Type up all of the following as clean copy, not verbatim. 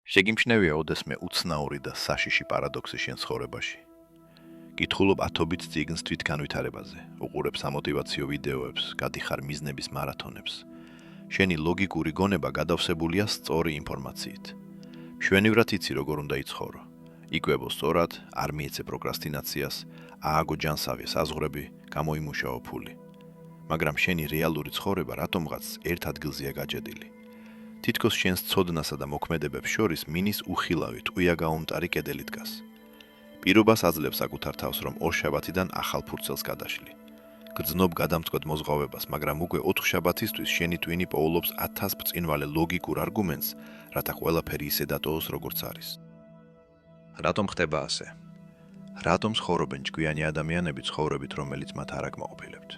შეგიმჩნევია ოდესმე უცნაური და საშიში პარადოქსი შენ ცხოვრებაში. გითხულობ ათობით წიგნს თვითგანვითარებაზე, უყურებ სამოტივაციო ვიდეოებს, გადიხარ მიზნების მარათონებს. შენი ლოგიკური გონება გადავსებულია სწორი ინფორმაციით. მშვენივრად იცი როგორ უნდა იცხოვრო. იკვებო სწორად, არ მიეცე პროკრასტინაციას, ააგო ჯანსაღი საზღვრები, გამოიმუშაო ფული. მაგრამ შენი რეალური ცხოვრება რატომღაც ერთ ადგილზეა გაჭედილი. თითქოს შენს ცოდნასა და მოქმედებებს შორის მინის უხილავი ტყვია გაუმტარი კედელი დგას. პირობას აძლევს საკუთარ თავს, რომ ორშაბათიდან ახალ ფურცელს გადაშლი. გრძნობ გადამწყვეტ მოზღვავებას, მაგრამ უკვე 4 შაბათისთვის შენი ტვინი პოულობს 1000 ბრწყინვალე ლოგიკურ არგუმენტს, რათა ყველაფერი ისე დატოვოს, როგორც არის. რატომ ხდება ასე? რატომ ცხოვრობენ ჭკვიანი ადამიანები ცხოვრებით, რომელიც მათ არ აკმაყოფილებთ?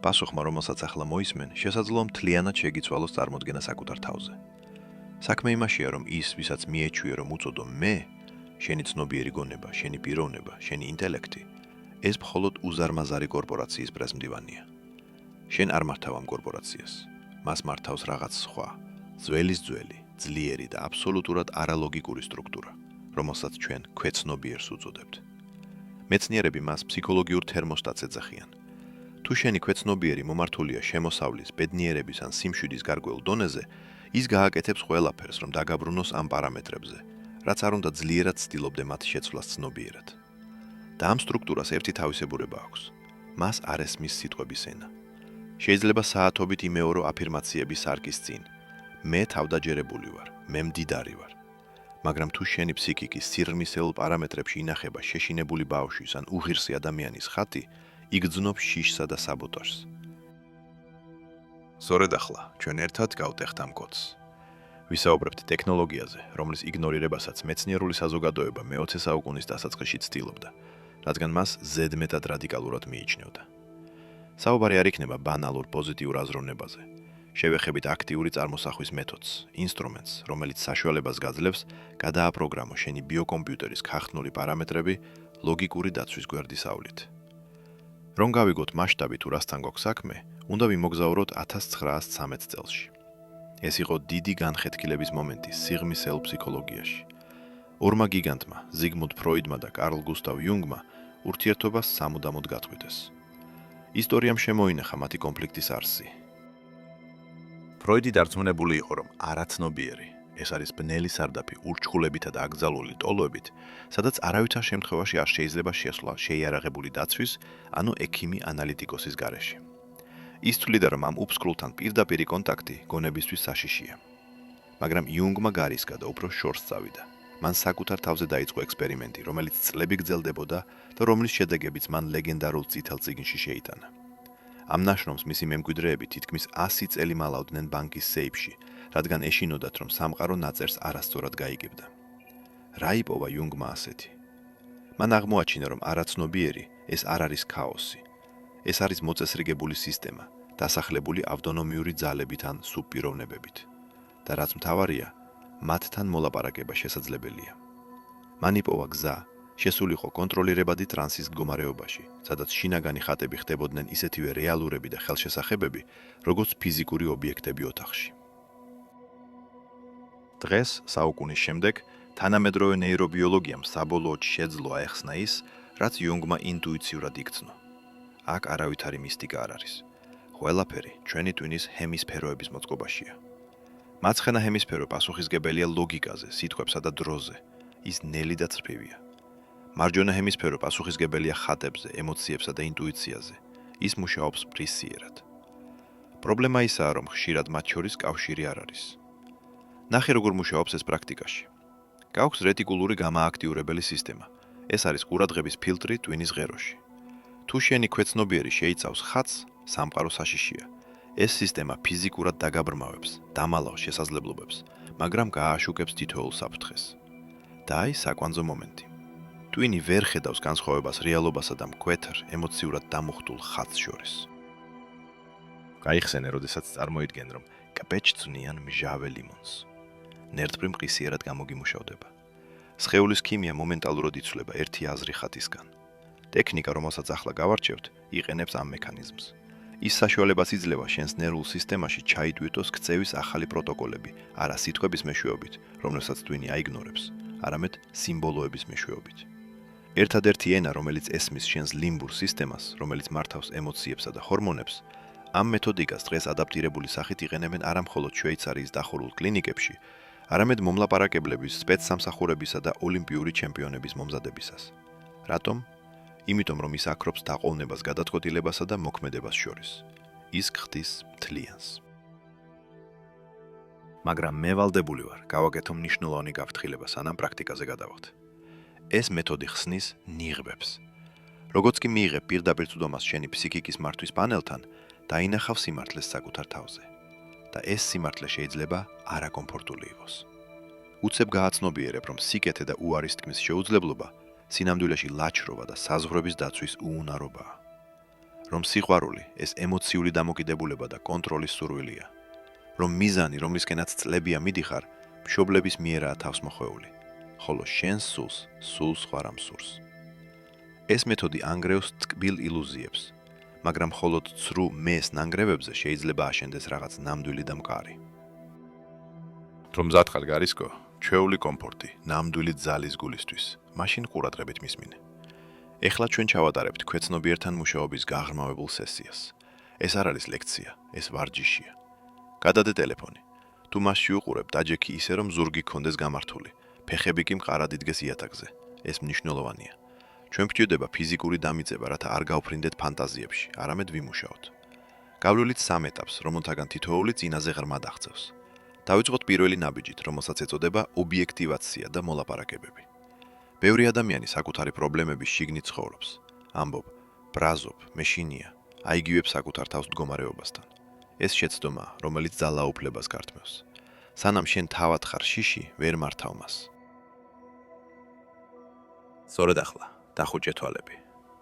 პასუხმა, რომელსაც ახლა მოისმენ, შესაძლოა მთლიანად შეგიცვალოს წარმოდგენა საკუთარ თავზე. საქმე იმაშია, რომ ის, ვისაც მიეჩვიე, რომ უწოდო მე, შენი ცნობიერი გონება, შენი პიროვნება, შენი ინტელექტი, ეს მხოლოდ უზარმაზარი კორპორაციის პრესმდივანია. შენ არ მართავ ამ კორპორაციას. მას მართავს რაღაც სხვა, ძველის ძველი, ძლიერი და აბსოლუტურად არალოგიკური სტრუქტურა, რომელსაც ჩვენ ქვეცნობიერს უწოდებთ. მეცნიერები მას ფსიქოლოგიურ თერმოსტატს ეძახიან. თუ შენი ქვეცნობიერი მომართულია შემოსავლის, ბედნიერების ან სიმშვიდის გარკვეულ დონეზე, ის გააკეთებს ყველაფერს, რომ დაგაბრუნოს ამ პარამეტრებზე, რაც არ უნდა ძლიერად ცდილობდე მათ შეცვლას ცნობიერად. და ამ სტრუქტურას ერთი თავისებურება აქვს. მას არ ესმის სიტყვების ენა. შეიძლება საათობით იმეორო აფირმაციების სარკის წინ. მე თავდაჯერებული ვარ, მე მდიდარი ვარ. მაგრამ თუ შენი ფსიქიკის სიღრმისეულ პარამეტრებში ინახება შეშინებული ბავშვის ან უღირსი ადამიანის ხატი, იგრძნობს შიშსა და საბოტაჟს. სწორედ ახლა ჩვენ ერთად გავტეხთ ამ კოდს. ვისაუბრებთ ტექნოლოგიაზე, რომლის იგნორირებასაც მეცნიერული საზოგადოება მე-20 საუკუნის დასაწყისში ცდილობდა, რადგან მას ზედმეტად რადიკალურად მიიჩნევდა. საუბარი არ იქნება ბანალურ პოზიტიურ აზროვნებაზე. შევეხებით აქტიური წარმოსახვის მეთოდს, ინსტრუმენტს, რომელიც საშუალებას გაძლევს გადააპროგრამო შენი ბიოკომპიუტერის ქახნული პარამეტრები ლოგიკური დაცვის გვერდისავლით. რომ გავიგოთ მასშტაბი თუ რასთან გვაქვს საქმე, უნდა ვიმოგზაუროთ 1913 წელსში. ეს იყო დიდი განხეთქილების მომენტი სიღრმისეულ ფსიქოლოგიაში. ორმა გიგანტმა, ზიგმუნდ ფროიდმა და კარლ გუსტავ იუნგმა, ურთიერთობას სამუდამოდ გაწყვიტეს. ისტორიამ შემოინახა მათი კონფლიქტის არსი. ფროიდი დარწმუნებული იყო, რომ არაცნობიერი, ეს არის ბნელი სარდაფი ურჩხულებითა და აკრძალული ტოლოებით, სადაც არავითარ შემთხვევაში არ შეიძლება შესვლა შეიარაღებული დაცვის, ანუ ექიმი ანალიტიკოსის გარეშე. ის თვლიდა, რომ ამ უფსკრულთან პირდაპირი კონტაქტი გონებისთვის საშიშია. მაგრამ იუნგმა გარისკა და უფრო შორს წავიდა. მან საკუთარ თავზე დაიწყო ექსპერიმენტი, რომელიც წლები გრძელდებოდა და რომლის შედეგებიც მან ლეგენდარულ წითელ წიგნში შეიტანა. ამ ნაშრომს მისი მემკვიდრეები თითქმის 100 წელი მალავდნენ ბანკის სეიფში, რადგან ეშინოდათ, რომ სამყარო ნაწერს არასწორად გაიგებდა. რა იპოვა იუნგმა ასეთი? მან აღმოაჩინა, რომ არაცნობიერი ეს არ არის ქაოსი. ეს არის მოწესრიგებული სისტემა, დასახლებული ავტონომიური ძალებით ან სუბპიროვნებებით. და რაც მთავარია, მათთან მოლაპარაკება შესაძლებელია. მან იპოვა გზა, შესულიყო კონტროლირებადი ტრანსის მდგომარეობაში, სადაც შინაგანი ხატები ხდებოდნენ ისეთივე რეალურები და ხელშესახებები, როგორც ფიზიკური ობიექტები ოთახში. დღეს, საუკუნის შემდეგ, თანამედროვე ნეირობიოლოგიამ საბოლოოდ შეძლო აეხსნა ის, რაც იუნგმა ინტუიციურად იქცნო. აქ არავითარი მისტიკა არ არის. ყველაფერი ჩვენი ტვინის ჰემისფეროების მოწყობაშია. მაცხენა ჰემისფერო პასუხისგებელია ლოგიკაზე, სიტყვებსა და დროზე. ის ნელი და ცრფივია. მარჯვენა ჰემისფერო პასუხისგებელია ხატებზე, ემოციებსა და ინტუიციაზე. ის მუშაობს პრისიერად. პრობლემა ისაა, რომ ხშირად მათ შორის კავშირი არ არის. ნახე როგორ მუშაობს ეს პრაქტიკაში. გაქვს რეტიკულური გამააქტიურებელი სისტემა. ეს არის ყურადღების ფილტრი ტვინის ღეროში. თუ შენი ქვეცნობიერი შეიცავს ხატს, სამყარო საშიშია. ეს სისტემა ფიზიკურად დაგაბრმავებს, დამალავს შესაძლებლობებს, მაგრამ გააშუქებს თითოეულ საფრთხეს. და აი საკვანძო მომენტი. ტვინი ვერ ხედავს განსხვავებას რეალობასა და მკვეთრ, ემოციურად დამუხტულ ხატს შორის. გაიხსენე, როდესაც წარმოიდგენ, რომ კბეჭწვნიან მჟავე ლიმონს. ნერწყვი მყისიერად გამოგიმუშავდება. სხეულის ქიმია მომენტალურად იცვლება ერთი აზრი ხატისგან. ტექნიკა, რომელსაც ახლა გავარჩევთ, იყენებს ამ მექანიზმს. ის საშუალებას იძლევა შენს ნერვულ სისტემაში ჩაიდვიტოს ქცევის ახალი პროტოკოლები, არა სიტყვების მეშვეობით, რომლებსაც twin-ი აიგნორებს, არამედ სიმბოლოების მეშვეობით. ერთადერთი ენა, რომელიც ესმის შენს ლიმბურ სისტემას, რომელიც მართავს ემოციებსა და ჰორმონებს, ამ მეთოდიკას დღეს ადაპტირებული სახით იყენებენ არა მხოლოდ შვეიცარიის დახურულ კლინიკებში, არამედ მომლაპარაკებლების, სპეცსამსახურებისა და ოლიმპიური ჩემპიონების მომზადებისას. რატომ? იმიტომ რომ ის აქრობს დაყოვნებას გადაწყვეტილებასა და მოქმედებას შორის. ის ხდის მთლიანს. მაგრამ მე ვალდებული ვარ, გავაკეთო მნიშვნელოვანი გაფრთხილება, სანამ პრაქტიკაზე გადავხდ. ეს მეთოდი ხსნის ნიღბებს. როგორც კი მიიღებ პირდაპირ წვდომას შენი ფსიქიკის მართვის პანელთან, დაინახავ სიმართლეს საკუთარ თავზე. და ეს სიმართლე შეიძლება არაკომფორტული იყოს. უცებ გააცნობიერებ, რომ სიკეთე და უარის თქმის შეუძლებლობა სინამდვილეში ლაჩრობა და საზღვრების დაცვის უუნარობაა. რომ სიყვარული ეს ემოციული დამოკიდებულება და კონტროლის სურვილია. რომ მიზანი, რომლისკენაც წლებია მიდიხარ, მშობლების მიერაა თავს მოხვეული, ხოლო შენ სულს სხვა რამ სურს. ეს მეთოდი ანგრევს ტკბილ ილუზიებს, მაგრამ მხოლოდ ცრუ მეს ნანგრევებზე შეიძლება აშენდეს რაღაც ნამდვილი და მყარი. რომ მზად ხარ გარისკო, ჩვეული კომფორტი, ნამდვილი ძალის გულისთვის, მაშინ ყურადღებით მისმინე. ეხლა ჩვენ ჩავატარებთ ქვეცნობიერთან მუშაობის გაღრმავებულ სესიას. ეს არ არის ლექცია, ეს ვარჯიშია. გადადე ტელეფონი. თუ მასში უყურებ, დაჯექი ისე, რომ ზურგი გქონდეს გამართული, ფეხები კი მყარად იდგეს იატაკზე. ეს მნიშვნელოვანია. ჩვენ გვჭირდება ფიზიკური დამიწება, რათა არ გავფრინდეთ ფანტაზიებში, არამედ ვიმუშაოთ. გავლილით 3 ეტაპს, რომელთაგან თითოეული წინაზე ღრმად აღწევს. დავიწყოთ პირველი ნაბიჯით, რომელსაც ეწოდება ობიექტივაცია და მოლაპარაკებები. ბევრი ადამიანი საკუთარი პრობლემების შიგნით ცხოვრობს. ამბობ, ბრაზობ, მეშინია, აიგივებს საკუთარ თავს მდგომარეობასთან. ეს შეცდომაა, რომელიც ძალაუფლებას გართმევს. სანამ შენ თავად ხარ შიში, ვერ მართავ მას. სწორედ ახლა, დახუჭე თვალები,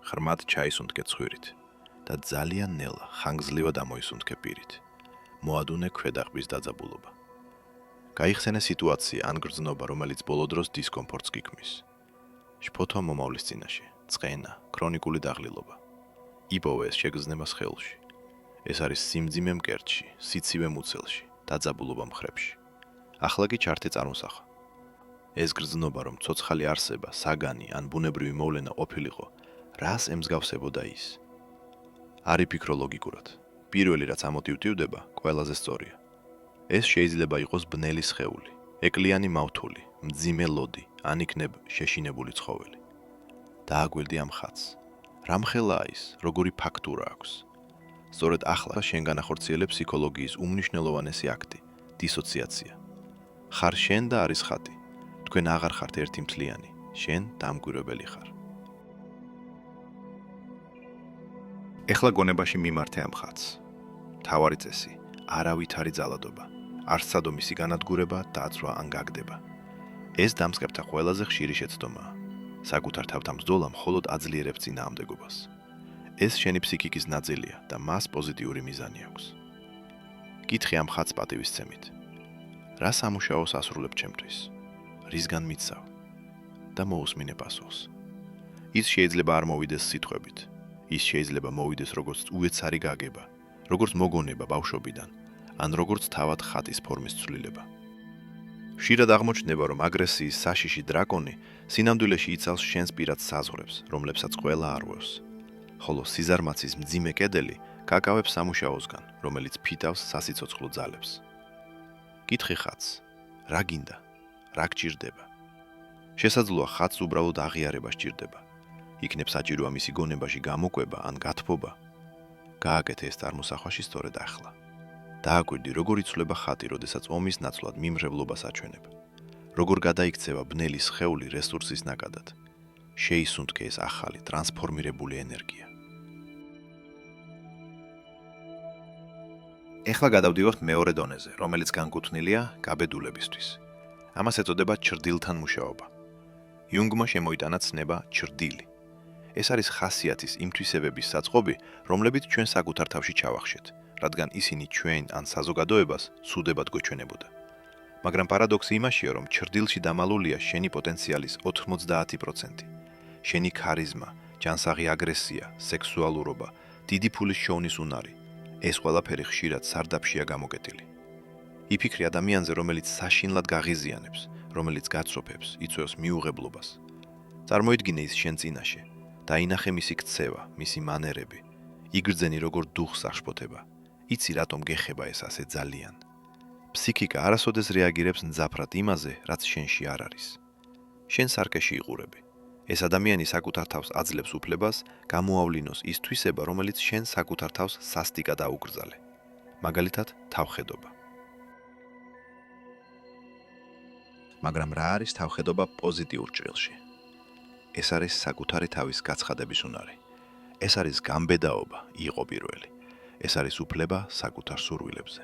ღრმად ჩაისუნთქე ცხვირით და ძალიან ნელა, ხანგრძლივად ამოისუნთქე პირით. მოადუნე ქვედაღბის დაძაბულობა. გაიხსენე სიტუაცია ან გრძნობა, რომელიც ბოლო დროს დისკომფორტს გიქმნის. შფოთვა მომავლის წინაშე, წყენა, ქრონიკული დაღლილობა. იპოვე ეს შეგრძნება სხეულში. ეს არის სიმძიმე მკერდში, სიცივე მუცელში, დაძაბულობა მხრებში. ახლა კი ჩართე წარმოსახვა. ეს გრძნობა, რომ ცოცხალი არსება, საგანი ან ბუნებრივი მოვლენა ყოფილიყო, რას ემსგავსებოდა ის? არ იფიქრო ლოგიკურად. პირველი რაც ამოტივტივდება, ყველაზე სწორია. ეს შეიძლება იყოს ბნელი სხეული, ეკლიანი მავთული, მძიმე ლოდი, ან იქნებ შეშინებული ცხოველი. დააგვირდი ამ ხატს. რამხელაა ის, როგორი ფაქტურა აქვს? სწორედ ახლა შენ განახორციელებ ფსიქოლოგიის უმნიშვნელოვანესი აქტი, დისოციაცია. ხარ შენ და არის ხატი. თქვენ აღარ ხართ ერთი მთლიანი, შენ დამკვირვებელი ხარ. ეხლა გონებაში მიმართე ამ ხატს. მთავარი წესი, არავითარი ძალადობა, არც სადომისი განადგურება, დაცვა ან გაგდება. ეს დამსკერთა ყველაზე ხშირი შეცდომაა. საკუთარ თავთან ბრძოლა მხოლოდ აძლიერებს წინააღმდეგობას. ეს შენი ფსიქიკის ნაწილია და მას პოზიტიური მიზანი აქვს. კითხე ამ ხატს პატივისცემით. რა სამუშაოს ასრულებ ჩემთვის? რისგან მიცავ? და მოусმინე პასუხს. ის შეიძლება არ მოვიდეს სიტყვებით. ის შეიძლება მოვიდეს როგორც უეცარი გაგება, როგორც მოგონება ბავშვობიდან, ან როგორც თავად ხატის ფორმის ცვლილება. ხშირად აღმოჩნდება, რომ აგრესიის საშიში დრაკონი სინამდვილეში იცავს შენს პირად საზღვრებს, რომლებსაც ყველა არვევს. ხოლო სიზარმაცის მძიმე კედელი გაკავებს სამუშაოსგან, რომელიც ფიტავს სასიცოცხლო ძალებს. კითხე ხატს, რა გინდა? რა გჭირდება? შესაძლოა ხატს უბრალოდ აღიარება სჭირდება. იქნებ საჭიროა მისი გონებაში გამოკვება ან გათბობა. გააკეთე ეს წარმოსახვაში სწორედ ახლა. დააკვირდი, როგორ იცვლება ხატი, როდესაც ომის ნაცვლად მიმრავლობას აჩვენებ. როგორ გადაიქცევა ბნელი სხეული რესურსის ნაკადად. შეისუნთქე ეს ახალი, ტრანსფორმირებული ენერგია. ეხლა გადავდივართ მეორე დონეზე, რომელიც განკუთვნილია გაბედულებისთვის. ამას ეწოდება ჩრდილთან მუშაობა. იუნგმა შემოიტანა ცნება ჩრდილი. ეს არის ხასიათის იმ თვისებების საწყობი, რომლებიც ჩვენ საკუთარ თავში ჩავახშეთ, რადგან ისინი ჩვენ ან საზოგადოებას სუდებად გვეჩვენებოდა. მაგრამ პარადოქსი იმაშია, რომ ჩრდილში დამალულია შენი პოტენციალის 90%. შენი ქარიზმა, ჯანსაღი აგრესია, სექსუალურობა, დიდი ფულის შოვნის უნარი, ეს ყველაფერი ხშირად სარდაფშია გამოკეტილი. იფიქრე ადამიანზე, რომელიც საშინლად გაღიზიანებს, რომელიც გაცროფებს, იწვევს მიუღებლობას. წარმოიდგინე ის შენ წინაშე, დაინახე მისი ქცევა, მისი მანერები, იგრძენი როგორ დუხს აღშფოთება. იცი რატომ გეხება ეს ასე ძალიან. ფსიქიკა არასოდეს რეაგირებს მძაფრად იმაზე, რაც შენში არ არის. შენ სარკეში იყურები. ეს ადამიანი საკუთარ თავს აძლევს უფლებას გამოავლინოს ის თვისება, რომელიც შენ საკუთარ თავს სასტიკად აუკრძალე. მაგალითად, თავხედობა. მაგრამ რა არის თავხედობა პოზიტიურ ჭრილში? ეს არის საკუთარი თავის გაცხადების უნარი. ეს არის გამბედაობა, იყო პირველი. ეს არის უფლება საკუთარ სურვილებზე.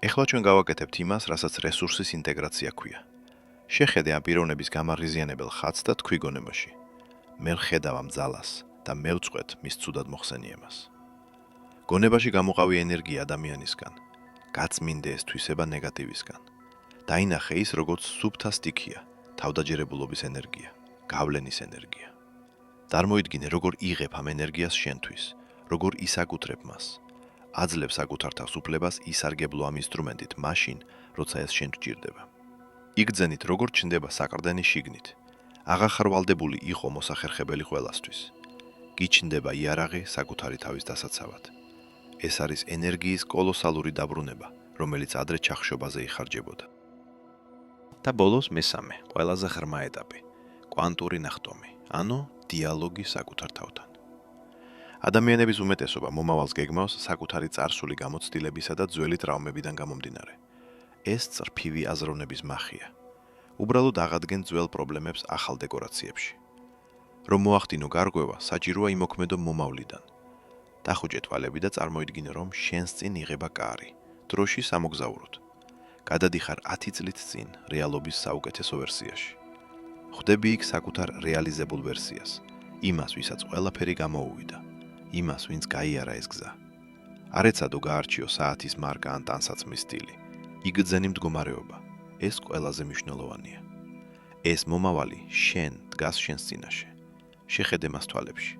ეხლა ჩვენ გავაკეთებთ იმას, რასაც რესურსის ინტეგრაცია ქვია. შეხედე ამ პიროვნების გამაღიზიანებელ ხატს და თქვი გონებაში. მე ვხედავ ამ ძალას და მე ვწყვეტ მის ცუდად მოხსენიებას. გონებაში გამოყავი ენერგია ადამიანისგან. გაწმინდე ეს თვისება ნეგატივისგან. დაინახე ის, როგორც სუფთა სტიქია, თავდაჯერებულობის ენერგია, გავლენის ენერგია. წარმოიდგინე, როგორ იღებ ამ ენერგიას შენთვის, როგორ ისაკუთრებ მას. აძლევ საკუთარ თავს უფლებას ისარგებლო ამ ინსტრუმენტით მაშინ, როცა ეს შენ გჭირდება. იგრძენით, როგორ ჩნდება საყრდენი შიგნით. აღარ ვალდებული იყო მოსახერხებელი ყველასთვის. გიჩნდება იარაღი საკუთარი თავის დასაცავად. ეს არის ენერგიის კოლოსალური დაბრუნება, რომელიც ადრე ჩახშობაზე იხარჯებოდა. და ბოლოს მესამე, ყველაზე ღრმა ეტაპი, კვანტური ნახტომი, ანუ დიალოგი საკუთარ თავთან. ადამიანების უმეტესობა მომავალს გეგმავს საკუთარი წარსული გამოცდილებისა და ძველი ტრავმებიდან გამომდინარე. ეს წრფივი აზროვნების მახია. უბრალოდ აღადგენ ძველ პრობლემებს ახალ დეკორაციებში. რომ მოახდინო გარღვევა, საჭიროა იმოქმედო მომავლიდან. დახუჭე თვალები და წარმოიდგინე, რომ შენს წინ იღება კარი, დროში სამოგზაუროდ. გადადიხარ 10 წლით წინ რეალობის საუკეთესო ვერსიაში. ხვდები იქ საკუთარ რეალიზებულ ვერსიას, იმას, ვისაც ყველაფერი გამოუვიდა, იმას, ვინც გაიარა ეს გზა. არ ეცადო გაარჩიო საათის მარკა ან ტანსაცმლის სტილი. იგრძენი მდგომარეობა. ეს ყველაზე მნიშვნელოვანია. ეს მომავალი შენ დგას შენს წინაშე. შეხედე მას თვალებში.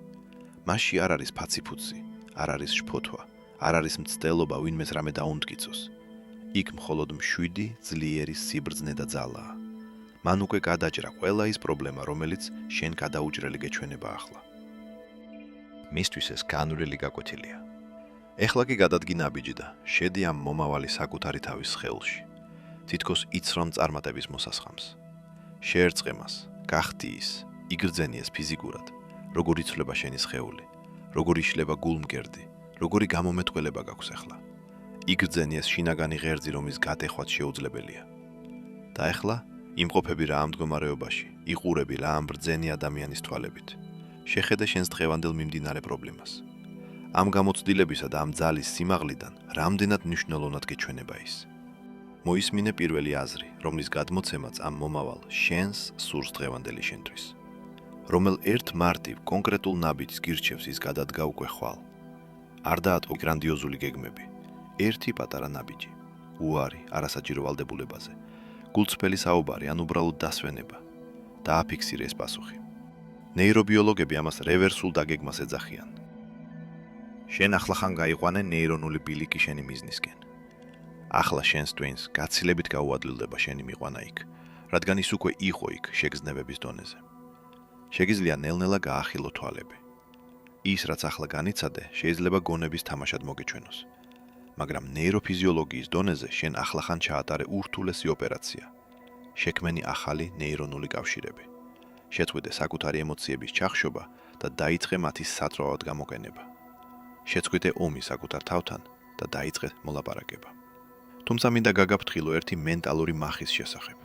მასში არ არის ფაციფუცი, არ არის შფოთვა, არ არის მცდელობა ვინმეს რამე დაუნტკიცოს. იქ მხოლოდ მშვიდი, ძლიერი სიბრძნე და ძალაა. მან უკვე გადაჭრა ყველა ის პრობლემა, რომელიც შენ გადაუჭრელი გეჩვენება ახლა. მისთვის ეს განვლილი გაკვეთილია. ეხლა კი გადადგი ნაბიჯი და შედი ამ მომავალი საკუთარი თავის სხეულში. თითქოს იცრომ წარმატების მოსასხამს. შეერწყე მას, გახდი ის, იგრძენი ეს ფიზიკურად, როგორ იცვლება შენი სხეული, როგორ იშლება გულმკერდი, როგორი გამომეტყველება გაქვს ახლა. იგრძენი ეს შინაგანი ღერძი, რომის გატეხვაც შეუძლებელია. და ახლა იმყოფები რა ამ მდგომარეობაში, იყურები რა ამ ბრძენი ადამიანის თვალებით. შეხედე შენს დღევანდელ მიმდინარე პრობლემას. ამ გამოცდილებისა და ამ ძალის სიმაღლიდან რამდენად მნიშვნელოვნად გეჩვენება ის. მოისმინე პირველი აზრი, რომლის გადმოცემაც ამ მომავალ შენს სურს დღევანდელი შენთვის. რომელ ერთ მარტივ კონკრეტულ ნაბიჯს გირჩევს ის გადადგა უკვე ხვალ. არ დაატყო გრანდიოზული გეგმები. ერთი პატარა ნაბიჯი. უარი არასაჭირო ვალდებულებაზე. გულწრფელი საუბარი ან უბრალოდ დასვენება. დააფიქსირე ეს პასუხი. ნეირობიოლოგები ამას რევერსულ დაგეგმას ეძახიან. შენ ახლახან გაიყვანე ნეირონული ბილიკი შენი მიზნისკენ. ახლა შენს ტვინს გაცილებით გაუადლილდება შენი მიყვანა იქ, რადგან ის უკვე იყო იქ შეგრძნებების დონეზე. შეგიძლია ნელ-ნელა გაახილო თვალები. ის, რაც ახლა განიცადე, შეიძლება გონების თამაშად მოგეჩვენოს. მაგრამ ნეიროფიზიოლოგიის დონეზე შენ ახლახან ჩაატარე ურთულესი ოპერაცია. შექმენი ახალი ნეირონული კავშირები. შეწყვეტე საკუთარი ემოციების ჩახშობა და დაიწყე მათი საწვავად გამოყენება. შეწყვეტე ომი საკუთარ თავთან და დაიწყე მოლაპარაკება. თუმცა მინდა გაგაფრთხილო ერთი მენტალური მახის შესახებ.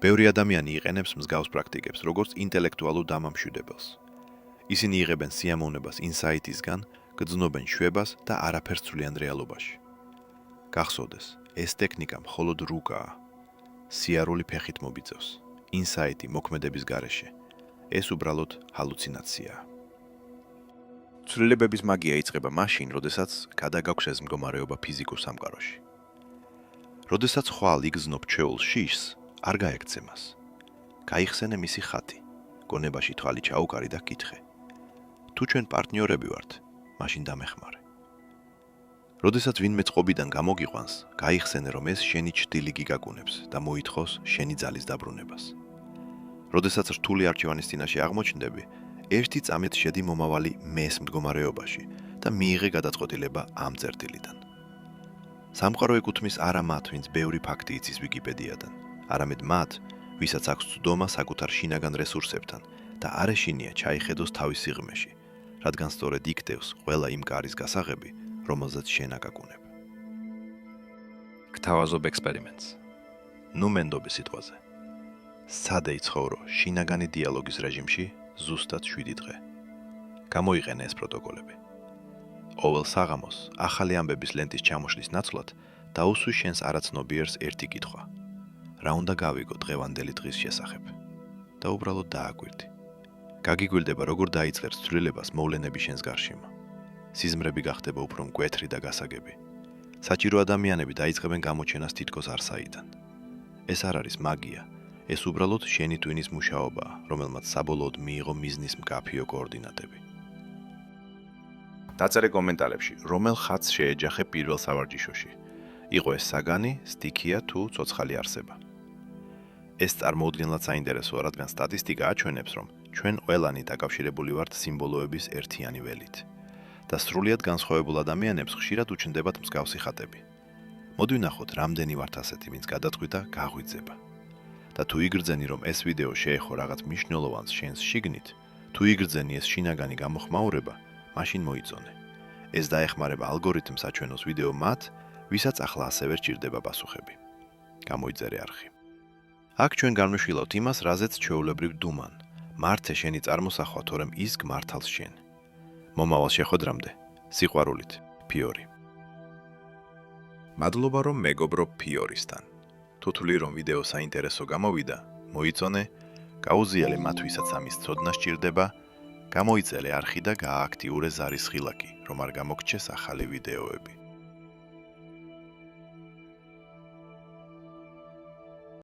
ბევრი ადამიანი იყენებს მსგავს პრაქტიკებს, როგორც ინტელექტუალურ დამამშვიდებელს. ისინი იღებენ სიამოვნებას ინსაიტისგან, გრძნობენ შვებას და არაფერს ცვლიან რეალობაში. გახსოვდეს, ეს ტექნიკა მხოლოდ რუკაა. სიარული ფეხით მობიწევს. ინსაიტი მოქმედების გარეშე. ეს უბრალოდ ჰალუცინაციაა. ცვლილებების მაგია იწყება მაშინ, როდესაც გადაგაქვს ეს მდგომარეობა ფიზიკურ სამყაროში. როდესაც ხვალ იგრძნობ ჩვეულ შიშს, არ გაექცე მას. გაიხსენე მისი ხატი. გონებაში თვალი ჩაუკარი და კითხე. თუ ჩვენ პარტნიორები ვართ, მაშინ დამეხმარე. როდესაც ვინმე წყობიდან გამოგიყვანს, გაიხსენე, რომ ეს შენი ჩრდილი გიგაგუნებს და მოითხოვს შენი ძალის დაბრუნებას. როდესაც რთული არჩევანის წინაშე აღმოჩნდები, ერთი წამით შედი მომავალი მეს მდგომარეობაში და მიიღე გადაწყვეტილება ამ წერტილიდან. სამყარო ეკუთვნის არა მათ, ვინც ბევრი ფაქტი იცის ვიკიპედიადან, არამედ მათ, ვისაც აქვს ცდომა საკუთარ შინაგან რესურსებთან და არ ეშინია ჩაიხედოს თავის სიღრმეში, რადგან სწორედ იქ დევს ყველა იმ კარის გასაღები, რომელზეც შენ აკაკუნებ. გთავაზობ ექსპერიმენტს. ნუ მენდობი სიტყვაზე. სადე იცხოვრო შინაგანი დიალოგის რეჟიმში ზუსტად 7 დღე. გამოიყენე ეს პროტოკოლები. ყოველ საღამოს ახალი ამბების ლენტის ჩამოშლის ნაცვლად დაუსვი შენს არაცნობიერს ერთი კითხვა. რა უნდა გავიგო დღევანდელი დღის შესახებ? და უბრალოდ დააკვირდი. გაგიგვირდება როგორ დაიწყებს ცვლილებას მოვლენები შენს გარშემო. სიზმრები გახდება უფრო მკვეთრი და გასაგები. საჭირო ადამიანები დაიწყებენ გამოჩენას თითქოს არსაიდან. ეს არ არის მაგია, ეს უბრალოდ შენი ტვინის მუშაობაა, რომელმაც საბოლოოდ მიიღო მიზნის მკაფიო კოორდინატები. დაწერე კომენტარებში, რომელ ხატს შეეჯახე პირველ სავარჯიშოში. იყო ეს საგანი, სტიქია თუ ცოცხალი არსება. ეს წარმოუდგენლად საინტერესოა, რადგან სტატისტიკა აჩვენებს, რომ ჩვენ ყველანი დაკავშირებული ვართ სიმბოლოების ერთიანი ველით და სრულიად განსხვავებულ ადამიანებს ხშირად უჩნდებათ მსგავსი ხატები. მოდი ვნახოთ, რამდენი ვართ ასეთი, ვინც გადაწყვიტა გაღვიძება. და თუ იგრძენი, რომ ეს ვიდეო შეეხო რაღაც მნიშვნელოვანს შენს შიგნით, თუ იგრძენი ეს შინაგანი გამოხმაურება, მაშინ მოიწონე. ეს დაეხმარება ალგორითმს აჩვენოს ვიდეო მათ, ვისაც ახლა ასევე რჩირდება პასუხები. გამოიწერე არხი. აქ ჩვენ განვშილავთ იმას, რაზეც ჩვეულებრივ დუმან. მართე შენი წარმოსახვა, თორემ ის გმართავს შენ. მომავალ შეხვედრამდე, სიყვარულით, ფიორი. მადლობა, რომ მეგობრობ ფიორისთან. თუ თვლი, რომ ვიდეო საინტერესო გამოვიდა, მოიწონე, გაუზიალე მათ, ვისაც ამის ცოდნა სჭირდება, გამოიწერე არხი და გაააქტიურე ზარის ხილაკი, რომ არ გამოგჩეს ახალი ვიდეოები.